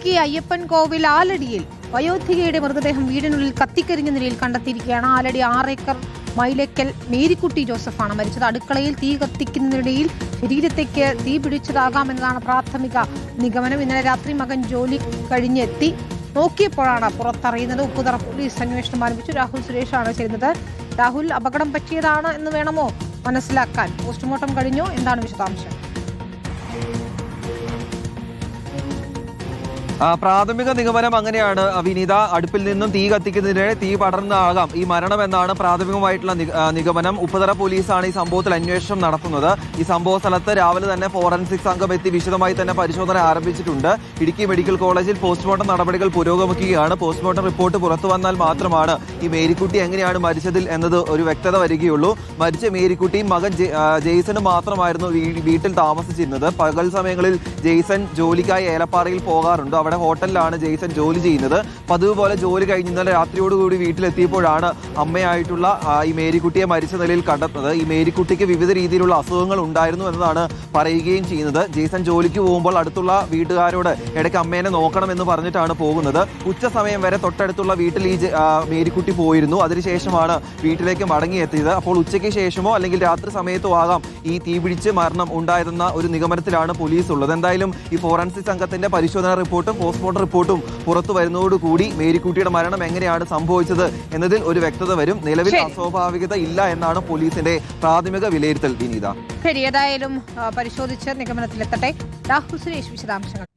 ഇടുക്കി അയ്യപ്പൻ കോവിൽ ആലടിയിൽ വയോധികയുടെ മൃതദേഹം വീടിനുള്ളിൽ കത്തിക്കരിഞ്ഞ നിലയിൽ കണ്ടെത്തിയിരിക്കുകയാണ്. ആലടി 6 ഏക്കർ മൈലക്കൽ മേരിക്കുട്ടി ജോസഫാണ് മരിച്ചത്. അടുക്കളയിൽ തീ കത്തിക്കുന്നതിനിടയിൽ ശരീരത്തേക്ക് തീ പിടിച്ചതാകാമെന്നതാണ് പ്രാഥമിക നിഗമനം. ഇന്നലെ രാത്രി മകൻ ജോലി കഴിഞ്ഞെത്തി നോക്കിയപ്പോഴാണ് പുറത്തറിയുന്നത്. ഉപ്പുതറ പോലീസ് അന്വേഷണം ആരംഭിച്ചു. രാഹുൽ സുരേഷാണ് ചെയ്യുന്നത്. രാഹുൽ, അപകടം പറ്റിയതാണ് എന്ന് വേണമോ മനസ്സിലാക്കാൻ? പോസ്റ്റ്മോർട്ടം കഴിഞ്ഞോ? എന്താണ് വിശദാംശം? പ്രാഥമിക നിഗമനം അങ്ങനെയാണ് വിനീത. അടുപ്പിൽ നിന്നും തീ കത്തിക്കുന്നതിനിടെ തീ പടർന്നാകാം ഈ മരണം എന്നാണ് പ്രാഥമികമായിട്ടുള്ള നിഗമനം. ഉപ്പുതറ പോലീസാണ് ഈ സംഭവത്തിൽ അന്വേഷണം നടത്തുന്നത്. ഈ സംഭവ സ്ഥലത്ത് രാവിലെ തന്നെ ഫോറൻസിക് സംഘം എത്തി വിശദമായി തന്നെ പരിശോധന ആരംഭിച്ചിട്ടുണ്ട്. ഇടുക്കി മെഡിക്കൽ കോളേജിൽ പോസ്റ്റ്മോർട്ടം നടപടികൾ പുരോഗമിക്കുകയാണ്. പോസ്റ്റ്മോർട്ടം റിപ്പോർട്ട് പുറത്തു വന്നാൽ മാത്രമാണ് ഈ മേരിക്കുട്ടി എങ്ങനെയാണ് മരിച്ചതിൽ എന്നത് ഒരു വ്യക്തത വരികയുള്ളൂ. മരിച്ച മേരിക്കുട്ടിയും മകൻ ജെയ്സനും മാത്രമായിരുന്നു വീട്ടിൽ താമസിച്ചിരുന്നത്. പകൽ സമയങ്ങളിൽ ജെയ്സൺ ജോലിക്കായി ഏലപ്പാറയിൽ പോകാറുണ്ട്. അവിടെ ഹോട്ടലിലാണ് ജെയ്സൺ ജോലി ചെയ്യുന്നത്. പതിവ് പോലെ ജോലി കഴിഞ്ഞ് ഇന്നലെ രാത്രിയോടുകൂടി വീട്ടിലെത്തിയപ്പോഴാണ് അമ്മയായിട്ടുള്ള ഈ മേരിക്കുട്ടിയെ മരിച്ച നിലയിൽ കണ്ടെത്തുന്നത്. ഈ മേരിക്കുട്ടിക്ക് വിവിധ രീതിയിലുള്ള അസുഖങ്ങൾ ഉണ്ടായിരുന്നു എന്നതാണ് പറയുകയും ചെയ്യുന്നത്. ജെയ്സൺ ജോലിക്ക് പോകുമ്പോൾ അടുത്തുള്ള വീട്ടുകാരോട് ഇടയ്ക്ക് അമ്മേനെ നോക്കണമെന്ന് പറഞ്ഞിട്ടാണ് പോകുന്നത്. ഉച്ച സമയം വരെ തൊട്ടടുത്തുള്ള വീട്ടിൽ ഈ മേരിക്കുട്ടി പോയിരുന്നു. അതിനുശേഷമാണ് വീട്ടിലേക്ക് മടങ്ങിയെത്തിയത്. അപ്പോൾ ഉച്ചയ്ക്ക് ശേഷമോ അല്ലെങ്കിൽ രാത്രി സമയത്തോ ആകാം ഈ തീപിടിച്ച് മരണം ഉണ്ടായതെന്ന ഒരു നിഗമനത്തിലാണ് പോലീസ് ഉള്ളത്. എന്തായാലും ഈ ഫോറൻസിക് സംഘത്തിന്റെ പരിശോധനാ റിപ്പോർട്ടും പോസ്റ്റ്മോർട്ടം റിപ്പോർട്ടും പുറത്തു വരുന്നതോടുകൂടി മേരിക്കുട്ടിയുടെ മരണം എങ്ങനെയാണ് സംഭവിച്ചത് എന്നതിൽ ഒരു വ്യക്തത വരും. നിലവിൽ അസ്വാഭാവികത ഇല്ല എന്നാണ് പോലീസിന്റെ പ്രാഥമിക വിലയിരുത്തൽ. വിനീത, ശരി, ഏതായാലും പരിശോധിച്ച് നിഗമനത്തിലെത്തട്ടെ. രാഹുൽ സുരേഷ് വിശദാംശങ്ങൾ.